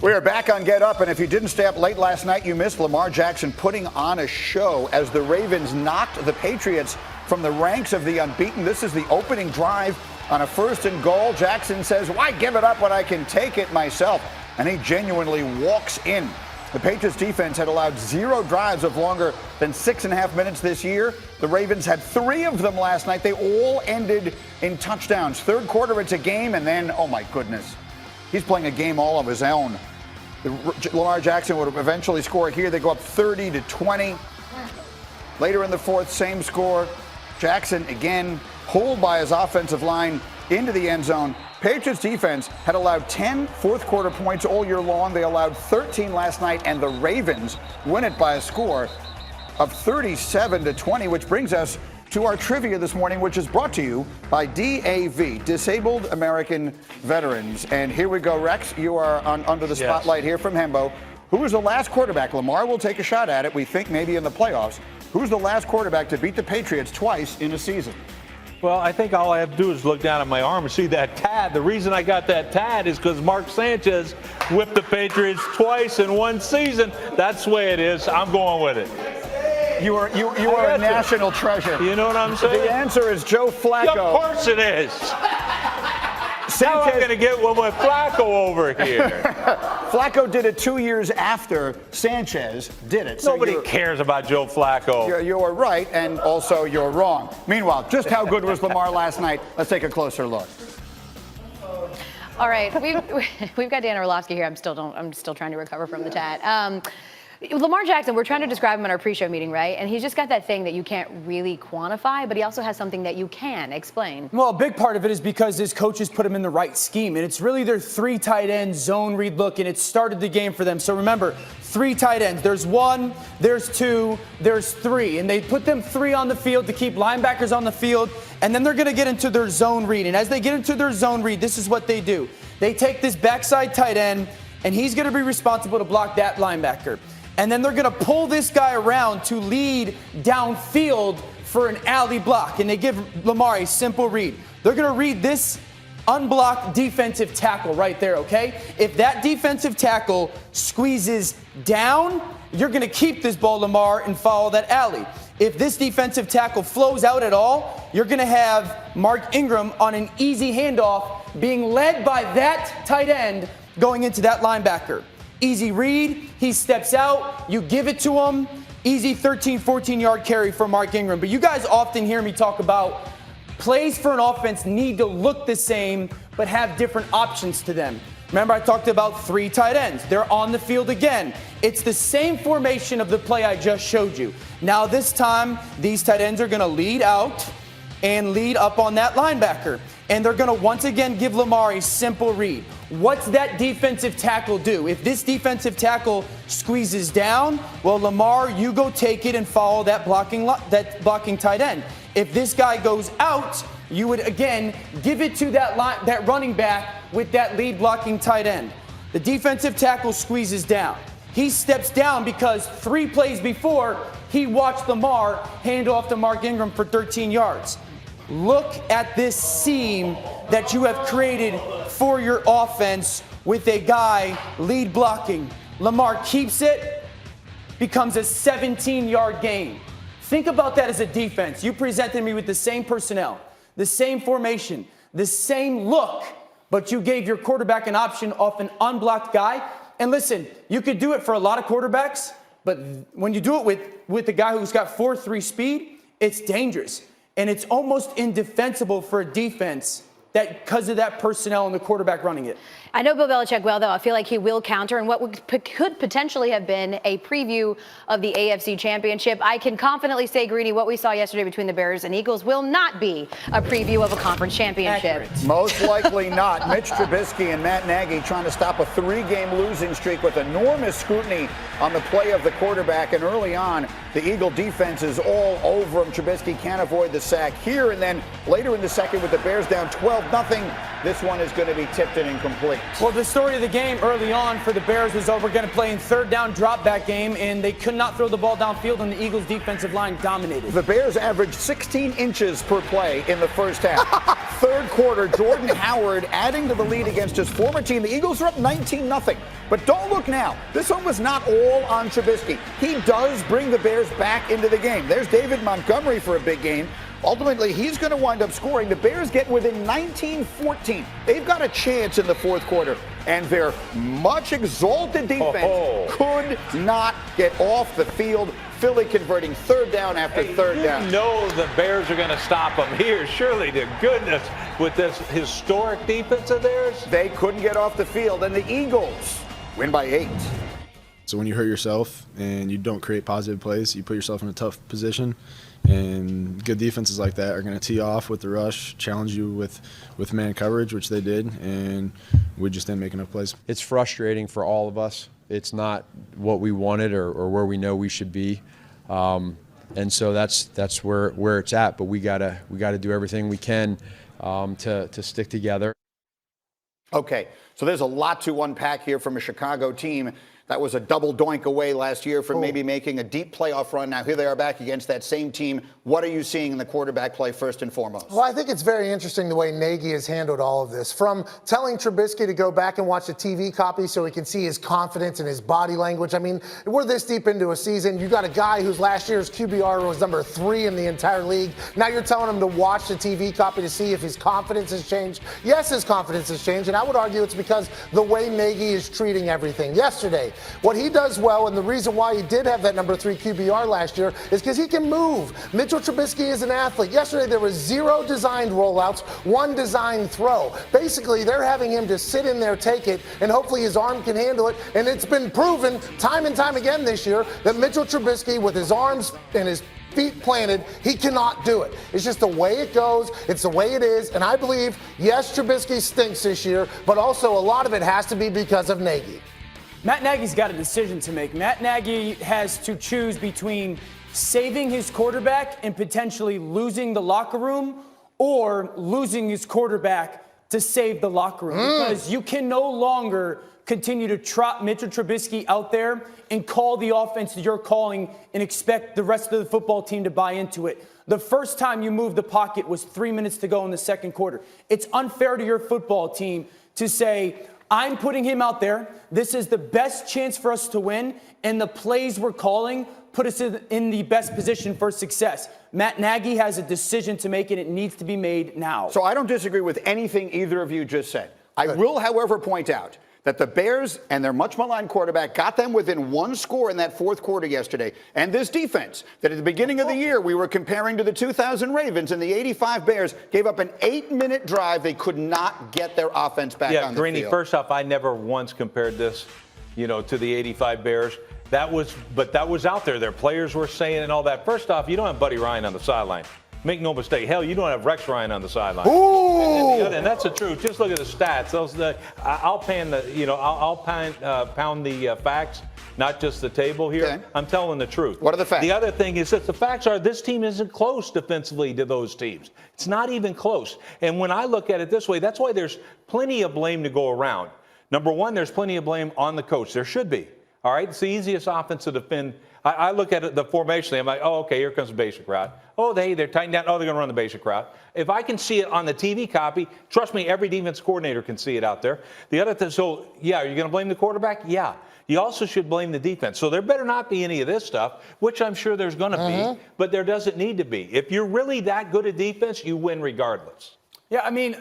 We are back on Get Up, and if you didn't stay up late last night, you missed Lamar Jackson putting on a show as the Ravens knocked the Patriots from the ranks of the unbeaten. This is the opening drive on a 1st and goal. Jackson says, "Why give it up when I can take it myself?" And he genuinely walks in. The Patriots defense had allowed 0 drives of longer than 6.5 minutes this year. The Ravens had 3 of them last night. They all ended in touchdowns. Third quarter, it's a game, and then, oh my goodness, he's playing a game all of his own. Lamar Jackson would eventually score here. They go up 30-20. Later in the fourth, same score. Jackson again pulled by his offensive line into the end zone. Patriots defense had allowed 10 fourth quarter points all year long. They allowed 13 last night, and the Ravens win it by a score of 37-20, which brings us to our trivia this morning, which is brought to you by DAV, Disabled American Veterans. And here we go, Rex. You are under the spotlight here from Hembo. Who was the last quarterback? Lamar will take a shot at it. We think maybe in the playoffs. Who's the last quarterback to beat the Patriots twice in a season? Well, I think all I have to do is look down at my arm and see that tad. The reason I got that tad is because Mark Sanchez whipped the Patriots twice in one season. That's the way it is. I'm going with it. You are a national treasure. You know what I'm saying? The answer is Joe Flacco. Yeah, of course it is. Now I'm going to get one with Flacco over here. Flacco did it 2 years after Sanchez did it. So nobody cares about Joe Flacco. You're right, and also you're wrong. Meanwhile, just how good was Lamar last night? Let's take a closer look. All right, we've got Dan Orlovsky here. I'm still trying to recover from the chat. Lamar Jackson, we're trying to describe him in our pre-show meeting, right? And he's just got that thing that you can't really quantify, but he also has something that you can explain. Well, a big part of it is because his coaches put him in the right scheme, and it's really their 3 tight end zone read look, and it started the game for them. So remember, 3 tight ends. There's 1, there's 2, there's 3, and they put them 3 on the field to keep linebackers on the field, and then they're going to get into their zone read. And as they get into their zone read, this is what they do. They take this backside tight end, and he's going to be responsible to block that linebacker. And then they're going to pull this guy around to lead downfield for an alley block. And they give Lamar a simple read. They're going to read this unblocked defensive tackle right there, okay? If that defensive tackle squeezes down, you're going to keep this ball, Lamar, and follow that alley. If this defensive tackle flows out at all, you're going to have Mark Ingram on an easy handoff being led by that tight end going into that linebacker. Easy read, he steps out, you give it to him, easy 13, 14-yard carry for Mark Ingram. But you guys often hear me talk about plays for an offense need to look the same, but have different options to them. Remember, I talked about 3 tight ends. They're on the field again. It's the same formation of the play I just showed you. Now this time, these tight ends are going to lead out and lead up on that linebacker. And they're going to once again give Lamar a simple read. What's that defensive tackle do? If this defensive tackle squeezes down, well, Lamar, you go take it and follow that blocking tight end. If this guy goes out, you would again give it to that running back with that lead blocking tight end. The defensive tackle squeezes down. He steps down because 3 plays before, he watched Lamar hand off to Mark Ingram for 13 yards. Look at this seam that you have created for your offense with a guy lead blocking. Lamar keeps it, becomes a 17-yard gain. Think about that as a defense. You presented me with the same personnel, the same formation, the same look, but you gave your quarterback an option off an unblocked guy. And listen, you could do it for a lot of quarterbacks, but when you do it with a guy who's got 4.3 speed, it's dangerous. And it's almost indefensible for a defense that because of that personnel and the quarterback running it. I know Bill Belichick well, though. I feel like he will counter in what could potentially have been a preview of the AFC Championship. I can confidently say, Greeny, what we saw yesterday between the Bears and Eagles will not be a preview of a conference championship. Accurate. Most likely not. Mitch Trubisky and Matt Nagy trying to stop a 3-game losing streak with enormous scrutiny on the play of the quarterback. And early on, The Eagle defense is all over him. Trubisky can't avoid the sack here, and then later in the second with the Bears down 12-0, this one is going to be tipped and incomplete. Well, the story of the game early on for the Bears was, we're going to play in third down drop back game, and they could not throw the ball downfield, and the Eagles defensive line dominated. The Bears averaged 16 inches per play in the first half. Third quarter, Jordan Howard adding to the lead against his former team. The Eagles are up 19-0. But don't look now. This one was not all on Trubisky. He does bring the Bears back into the game. There's David Montgomery for a big game. Ultimately, he's going to wind up scoring. The Bears get within 19-14. They've got a chance in the fourth quarter, and their much exalted defense could not get off the field. Philly converting third down after third down. You know the Bears are going to stop them here. Surely to goodness, with this historic defense of theirs. They couldn't get off the field, and the Eagles win by 8. So when you hurt yourself and you don't create positive plays, you put yourself in a tough position. And good defenses like that are going to tee off with the rush, challenge you with man coverage, which they did, and we just didn't make enough plays. It's frustrating for all of us. It's not what we wanted or where we know we should be, and so that's where it's at. But we gotta do everything we can to stick together. Okay, so there's a lot to unpack here from a Chicago team that was a double doink away last year from maybe making a deep playoff run. Now here they are back against that same team. What are you seeing in the quarterback play first and foremost? Well, I think it's very interesting the way Nagy has handled all of this. From telling Trubisky to go back and watch the TV copy so he can see his confidence and his body language. I mean, we're this deep into a season. You got a guy whose last year's QBR was number 3 in the entire league. Now you're telling him to watch the TV copy to see if his confidence has changed. Yes, his confidence has changed, and I would argue it's because the way Nagy is treating everything. Yesterday, what he does well, and the reason why he did have that number 3 QBR last year, is because he can move. Mitchell Trubisky is an athlete. Yesterday, there was 0 designed rollouts, 1 designed throw. Basically, they're having him just sit in there, take it, and hopefully his arm can handle it. And it's been proven time and time again this year that Mitchell Trubisky, with his arms and his feet planted, he cannot do it. It's just the way it goes. It's the way it is. And I believe, yes, Trubisky stinks this year, but also a lot of it has to be because of Nagy. Matt Nagy's got a decision to make. Matt Nagy has to choose between saving his quarterback and potentially losing the locker room, or losing his quarterback to save the locker room. Because you can no longer continue to trot Mitchell Trubisky out there and call the offense that you're calling and expect the rest of the football team to buy into it. The first time you moved the pocket was 3 minutes to go in the second quarter. It's unfair to your football team to say, I'm putting him out there. This is the best chance for us to win, and the plays we're calling put us in the best position for success. Matt Nagy has a decision to make, and it needs to be made now. So I don't disagree with anything either of you just said. I will, however, point out that the Bears and their much maligned quarterback got them within 1 score in that fourth quarter yesterday. And this defense that at the beginning of the year we were comparing to the 2000 Ravens and the 85 Bears gave up an 8-minute drive. They could not get their offense back on the field. Greeny, first off, I never once compared this, to the 85 Bears. That was out there. Their players were saying and all that. First off, you don't have Buddy Ryan on the sideline. Make no mistake. Hell, you don't have Rex Ryan on the sideline. And that's the truth. Just look at the stats. I'll pound the facts, not just the table here. Okay. I'm telling the truth. What are the facts? The other thing is that the facts are this team isn't close defensively to those teams. It's not even close. And when I look at it this way, that's why there's plenty of blame to go around. Number one, there's plenty of blame on the coach. There should be. All right, it's the easiest offense to defend. I look at it, the formation. I'm like, oh, okay, here comes the basic route. Oh, they're tightening down. Oh, they're going to run the basic route. If I can see it on the TV copy, trust me, every defense coordinator can see it out there. The other thing, so yeah, are you going to blame the quarterback? Yeah. You also should blame the defense. So there better not be any of this stuff, which I'm sure there's going to be, but there doesn't need to be. If you're really that good at defense, you win regardless. Yeah, I mean,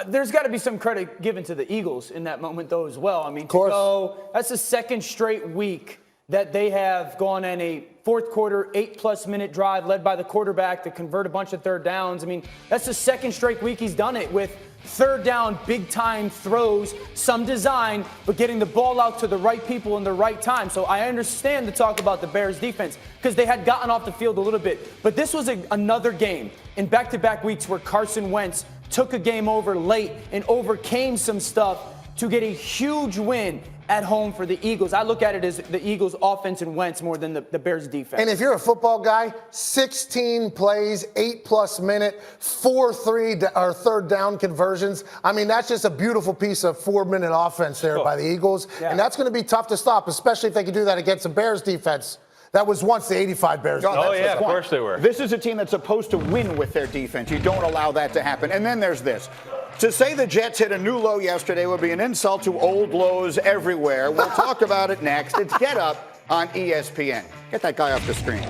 there's got to be some credit given to the Eagles in that moment, though, as well. I mean, of course. So that's the second straight week that they have gone in a fourth quarter, 8+ minute drive led by the quarterback to convert a bunch of third downs. I mean, that's the second straight week he's done it with third down, big time throws, some design, but getting the ball out to the right people in the right time. So I understand the talk about the Bears defense because they had gotten off the field a little bit. But this was another game in back-to-back weeks where Carson Wentz took a game over late and overcame some stuff to get a huge win at home for the Eagles. I look at it as the Eagles' offense and Wentz more than the Bears' defense. And if you're a football guy, 16 plays, 8+ minute, 4 third down conversions. I mean, that's just a beautiful piece of 4-minute offense there by the Eagles. Yeah. And that's going to be tough to stop, especially if they can do that against the Bears defense. That was once the 85 Bears. Oh, yeah, of course they were. This is a team that's supposed to win with their defense. You don't allow that to happen. And then there's this. To say the Jets hit a new low yesterday would be an insult to old lows everywhere. We'll talk about it next. It's Get Up on ESPN. Get that guy off the screen.